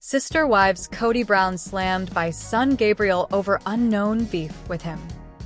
Sister wives Cody Brown slammed by son Gabriel over unknown beef with him.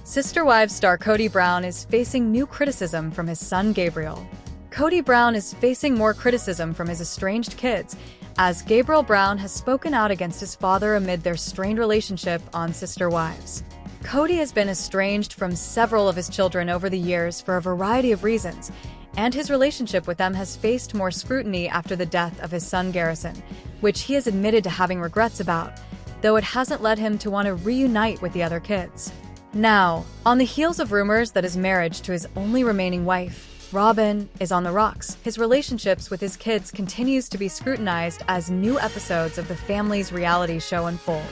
Sister Wives star Cody Brown is facing new criticism from his son Gabriel. Cody Brown is facing more criticism from his estranged kids, as Gabriel Brown has spoken out against his father amid their strained relationship on Sister Wives. Cody has been estranged from several of his children over the years for a variety of reasons, and his relationship with them has faced more scrutiny after the death of his son Garrison, which he has admitted to having regrets about, though it hasn't led him to want to reunite with the other kids. Now, on the heels of rumors that his marriage to his only remaining wife, Robin, is on the rocks, his relationships with his kids continues to be scrutinized as new episodes of the family's reality show unfold.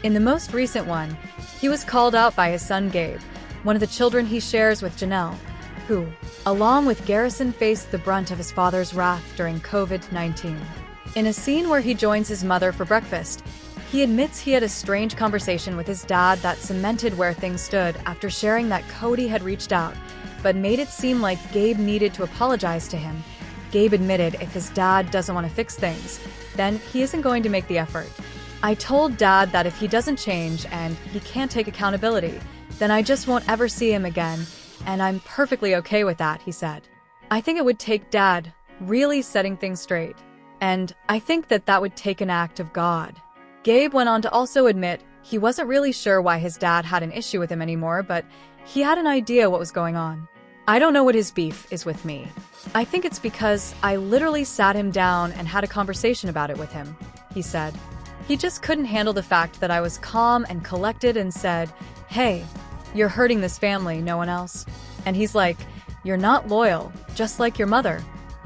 In the most recent one, he was called out by his son Gabe, one of the children he shares with Janelle, who, along with Garrison, faced the brunt of his father's wrath during COVID-19. In a scene where he joins his mother for breakfast, he admits he had a strange conversation with his dad that cemented where things stood after sharing that Cody had reached out, but made it seem like Gabe needed to apologize to him. Gabe admitted if his dad doesn't want to fix things, then he isn't going to make the effort. "I told Dad that if he doesn't change and he can't take accountability, then I just won't ever see him again, and I'm perfectly okay with that," he said. "I think it would take Dad really setting things straight, and I think that would take an act of God." Gabe went on to also admit he wasn't really sure why his dad had an issue with him anymore, but he had an idea what was going on. "I don't know what his beef is with me. I think it's because I literally sat him down and had a conversation about it with him," he said. "He just couldn't handle the fact that I was calm and collected and said, 'Hey, you're hurting this family, no one else.' And he's like, 'You're not loyal, just like your mother.'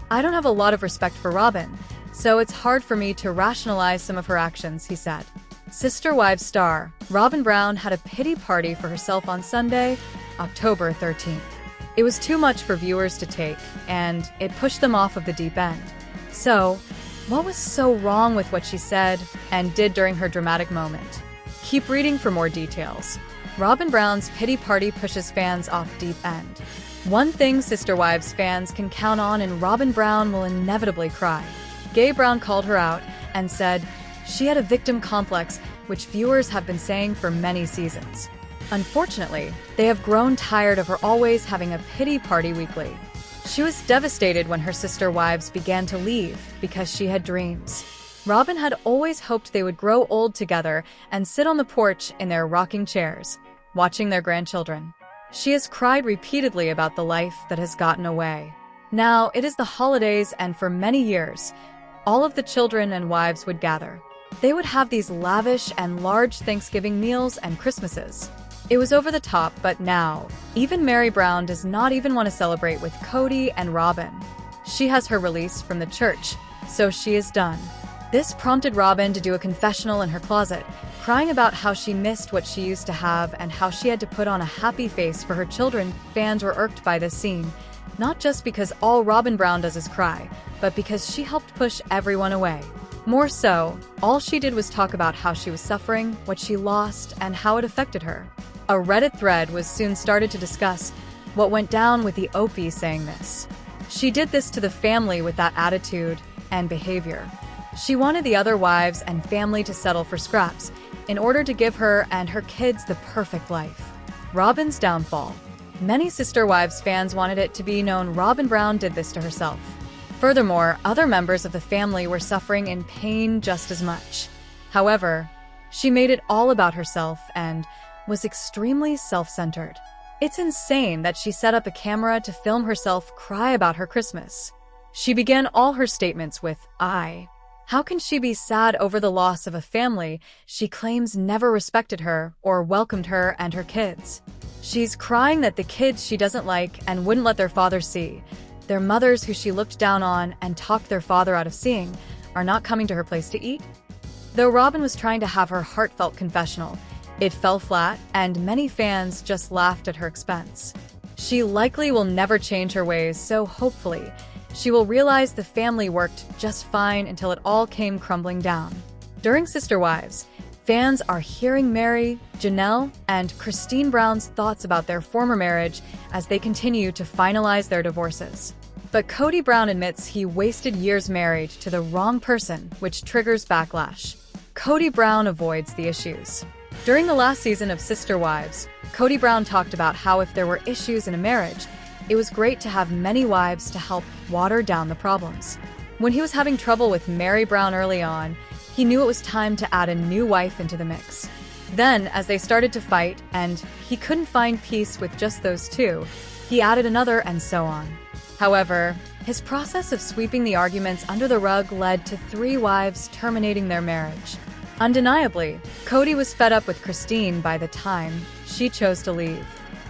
I don't have a lot of respect for Robin, so it's hard for me to rationalize some of her actions," he said. Sister Wives star Robin Brown had a pity party for herself on Sunday, October 13th. It was too much for viewers to take, and it pushed them off of the deep end. So, what was so wrong with what she said and did during her dramatic moment? Keep reading for more details. Robin Brown's pity party pushes fans off deep end. One thing Sister Wives fans can count on, and Robin Brown will inevitably cry. Gabe Brown called her out and said she had a victim complex, which viewers have been saying for many seasons. Unfortunately, they have grown tired of her always having a pity party weekly. She was devastated when her sister wives began to leave because she had dreams. Robin had always hoped they would grow old together and sit on the porch in their rocking chairs, watching their grandchildren. She has cried repeatedly about the life that has gotten away. Now, it is the holidays, and for many years, all of the children and wives would gather. They would have these lavish and large Thanksgiving meals and Christmases. It was over the top, but now, even Mary Brown does not even want to celebrate with Cody and Robin. She has her release from the church, so she is done. This prompted Robin to do a confessional in her closet, crying about how she missed what she used to have and how she had to put on a happy face for her children. Fans were irked by this scene, not just because all Robin Brown does is cry, but because she helped push everyone away. More so, all she did was talk about how she was suffering, what she lost, and how it affected her. A Reddit thread was soon started to discuss what went down with the Opie saying this. She did this to the family with that attitude and behavior. She wanted the other wives and family to settle for scraps in order to give her and her kids the perfect life. Robin's downfall. Many Sister Wives fans wanted it to be known Robin Brown did this to herself. Furthermore, other members of the family were suffering in pain just as much. However, she made it all about herself and was extremely self-centered. It's insane that she set up a camera to film herself cry about her Christmas. She began all her statements with, "I." How can she be sad over the loss of a family she claims never respected her or welcomed her and her kids? She's crying that the kids she doesn't like and wouldn't let their father see, their mothers who she looked down on and talked their father out of seeing, are not coming to her place to eat? Though Robin was trying to have her heartfelt confessional, it fell flat, and many fans just laughed at her expense. She likely will never change her ways, so hopefully, she will realize the family worked just fine until it all came crumbling down. During Sister Wives, fans are hearing Mary, Janelle, and Christine Brown's thoughts about their former marriage as they continue to finalize their divorces. But Cody Brown admits he wasted years married to the wrong person, which triggers backlash. Cody Brown avoids the issues. During the last season of Sister Wives, Cody Brown talked about how if there were issues in a marriage, it was great to have many wives to help water down the problems. When he was having trouble with Mary Brown early on, he knew it was time to add a new wife into the mix. Then, as they started to fight and he couldn't find peace with just those two, he added another and so on. However, his process of sweeping the arguments under the rug led to 3 wives terminating their marriage. Undeniably, Cody was fed up with Christine by the time she chose to leave.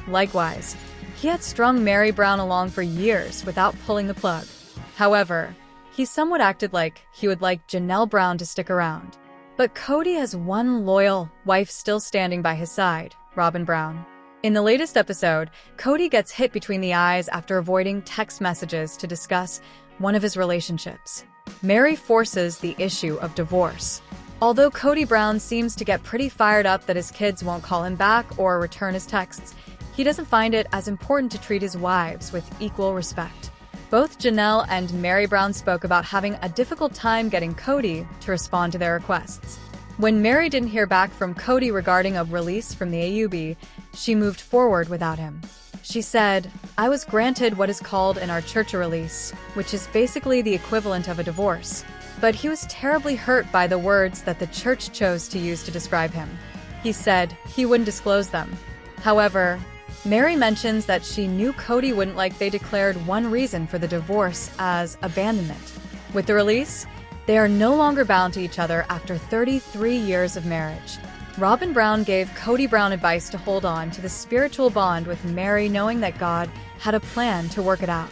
Likewise, he had strung Mary Brown along for years without pulling the plug. However, he somewhat acted like he would like Janelle Brown to stick around. But Cody has one loyal wife still standing by his side, Robin Brown. In the latest episode, Cody gets hit between the eyes after avoiding text messages to discuss one of his relationships. Mary forces the issue of divorce. Although Cody Brown seems to get pretty fired up that his kids won't call him back or return his texts, he doesn't find it as important to treat his wives with equal respect. Both Janelle and Mary Brown spoke about having a difficult time getting Cody to respond to their requests. When Mary didn't hear back from Cody regarding a release from the AUB, she moved forward without him. She said, "I was granted what is called in our church a release, which is basically the equivalent of a divorce. But he was terribly hurt by the words that the church chose to use to describe him. He said he wouldn't disclose them." However, Mary mentions that she knew Cody wouldn't like they declared one reason for the divorce as abandonment. With the release, they are no longer bound to each other after 33 years of marriage. Robin Brown gave Cody Brown advice to hold on to the spiritual bond with Mary, knowing that God had a plan to work it out.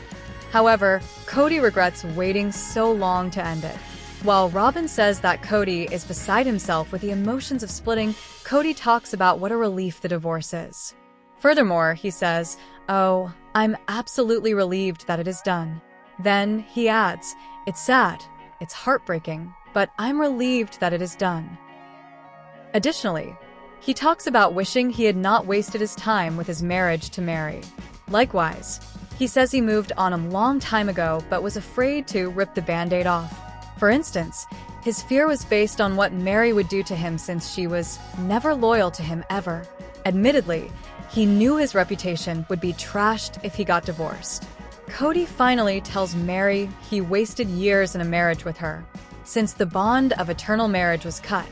However, Cody regrets waiting so long to end it. While Robin says that Cody is beside himself with the emotions of splitting, Cody talks about what a relief the divorce is. Furthermore, he says, "Oh, I'm absolutely relieved that it is done." Then he adds, "It's sad, it's heartbreaking, but I'm relieved that it is done." Additionally, he talks about wishing he had not wasted his time with his marriage to Mary. Likewise, he says he moved on a long time ago but was afraid to rip the band-aid off. For instance, his fear was based on what Mary would do to him since she was never loyal to him ever. Admittedly, he knew his reputation would be trashed if he got divorced. Cody finally tells Mary he wasted years in a marriage with her. Since the bond of eternal marriage was cut,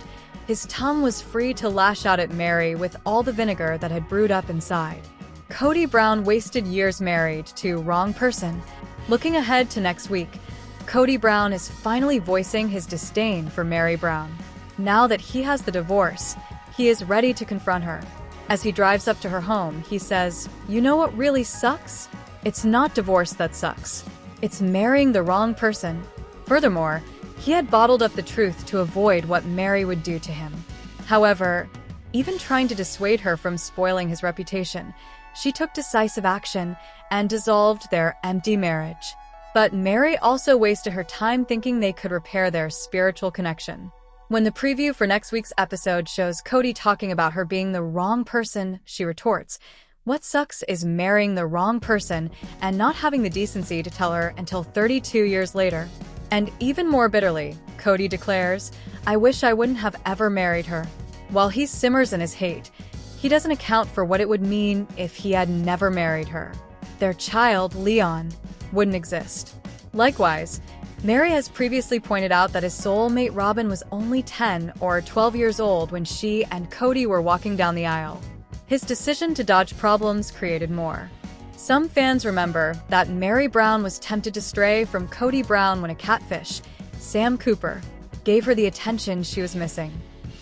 his tongue was free to lash out at Mary with all the vinegar that had brewed up inside. Cody Brown wasted years married to wrong person. Looking ahead to next week, Cody Brown is finally voicing his disdain for Mary Brown. Now that he has the divorce, he is ready to confront her. As he drives up to her home, he says, "You know what really sucks? It's not divorce that sucks. It's marrying the wrong person." Furthermore, he had bottled up the truth to avoid what Mary would do to him. However, even trying to dissuade her from spoiling his reputation, she took decisive action and dissolved their empty marriage. But Mary also wasted her time thinking they could repair their spiritual connection. When the preview for next week's episode shows Cody talking about her being the wrong person, she retorts, "What sucks is marrying the wrong person and not having the decency to tell her until 32 years later." And even more bitterly, Cody declares, "I wish I wouldn't have ever married her." While he simmers in his hate, he doesn't account for what it would mean if he had never married her. Their child, Leon, wouldn't exist. Likewise, Mary has previously pointed out that his soulmate Robin was only 10 or 12 years old when she and Cody were walking down the aisle. His decision to dodge problems created more. Some fans remember that Mary Brown was tempted to stray from Cody Brown when a catfish, Sam Cooper, gave her the attention she was missing.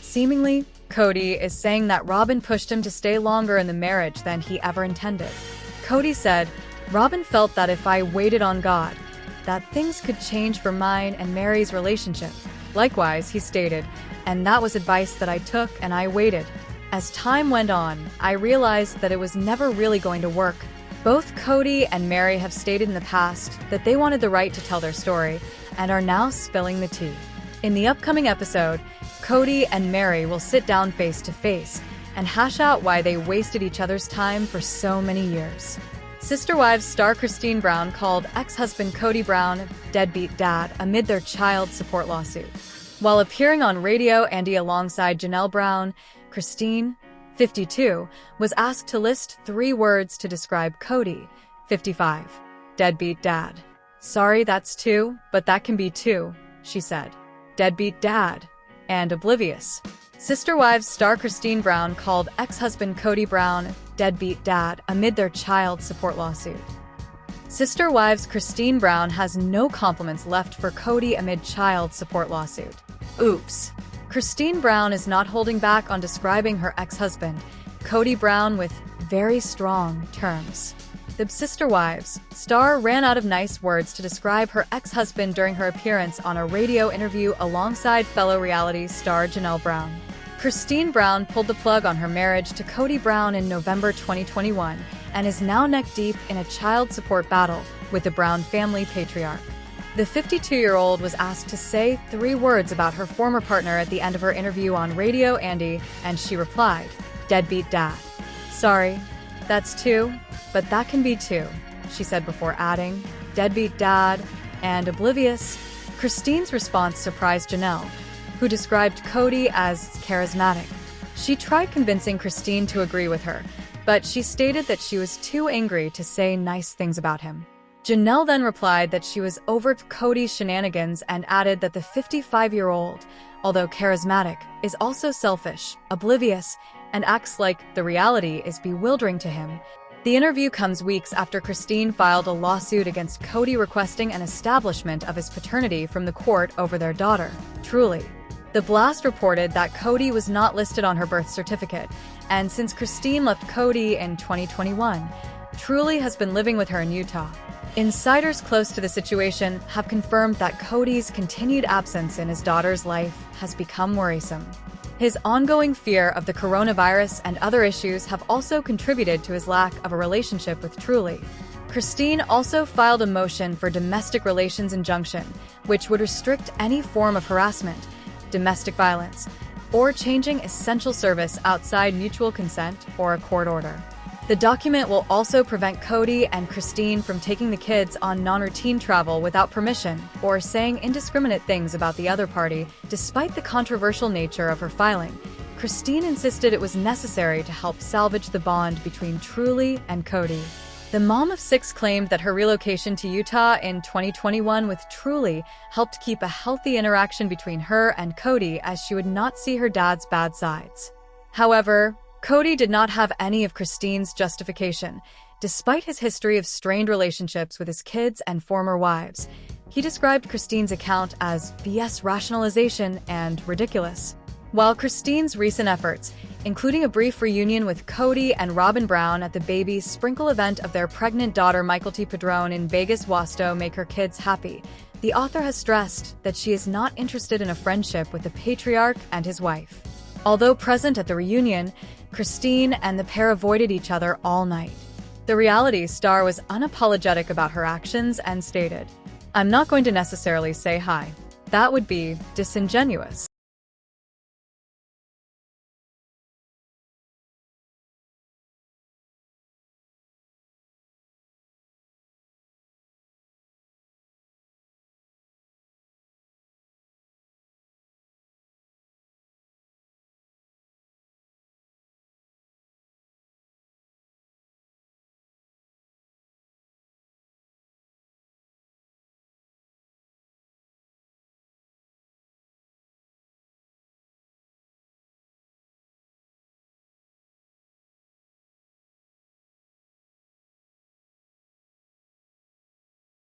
Seemingly, Cody is saying that Robin pushed him to stay longer in the marriage than he ever intended. Cody said, "Robin felt that if I waited on God, that things could change for mine and Mary's relationship." Likewise, he stated, "And that was advice that I took and I waited. As time went on, I realized that it was never really going to work." Both Cody and Mary have stated in the past that they wanted the right to tell their story and are now spilling the tea. In the upcoming episode, Cody and Mary will sit down face to face and hash out why they wasted each other's time for so many years. Sister Wives star Christine Brown called ex-husband Cody Brown deadbeat dad amid their child support lawsuit. While appearing on Radio Andy alongside Janelle Brown, Christine, 52, was asked to list 3 words to describe Cody, 55. Deadbeat dad. Sorry, that's 2, but that can be 2, she said. Deadbeat dad. And oblivious. Sister Wives star Christine Brown called ex-husband Cody Brown deadbeat dad amid their child support lawsuit. Sister Wives Christine Brown has no compliments left for Cody amid child support lawsuit. Oops. Christine Brown is not holding back on describing her ex-husband, Cody Brown, with very strong terms. The Sister Wives star ran out of nice words to describe her ex-husband during her appearance on a radio interview alongside fellow reality star Janelle Brown. Christine Brown pulled the plug on her marriage to Cody Brown in November 2021 and is now neck-deep in a child support battle with the Brown family patriarch. The 52-year-old was asked to say 3 words about her former partner at the end of her interview on Radio Andy, and she replied, "Deadbeat dad. Sorry, that's 2, but that can be 2, she said before adding, "Deadbeat dad," and oblivious. Christine's response surprised Janelle, who described Cody as charismatic. She tried convincing Christine to agree with her, but she stated that she was too angry to say nice things about him. Janelle then replied that she was over Cody's shenanigans and added that the 55-year-old, although charismatic, is also selfish, oblivious, and acts like the reality is bewildering to him. The interview comes weeks after Christine filed a lawsuit against Cody requesting an establishment of his paternity from the court over their daughter, Truly. The Blast reported that Cody was not listed on her birth certificate, and since Christine left Cody in 2021, Truly has been living with her in Utah. Insiders close to the situation have confirmed that Cody's continued absence in his daughter's life has become worrisome. His ongoing fear of the coronavirus and other issues have also contributed to his lack of a relationship with Truly. Christine also filed a motion for domestic relations injunction, which would restrict any form of harassment, domestic violence, or changing essential service outside mutual consent or a court order. The document will also prevent Cody and Christine from taking the kids on non-routine travel without permission or saying indiscriminate things about the other party. Despite the controversial nature of her filing, Christine insisted it was necessary to help salvage the bond between Truly and Cody. The mom of 6 claimed that her relocation to Utah in 2021 with Truly helped keep a healthy interaction between her and Cody, as she would not see her dad's bad sides. However, Cody did not have any of Christine's justification. Despite his history of strained relationships with his kids and former wives, he described Christine's account as BS rationalization and ridiculous. While Christine's recent efforts, including a brief reunion with Cody and Robin Brown at the baby sprinkle event of their pregnant daughter Michael T. Padron in Vegas, Wasto, make her kids happy, the author has stressed that she is not interested in a friendship with the patriarch and his wife. Although present at the reunion, Christine and the pair avoided each other all night. The reality star was unapologetic about her actions and stated, "I'm not going to necessarily say hi. That would be disingenuous."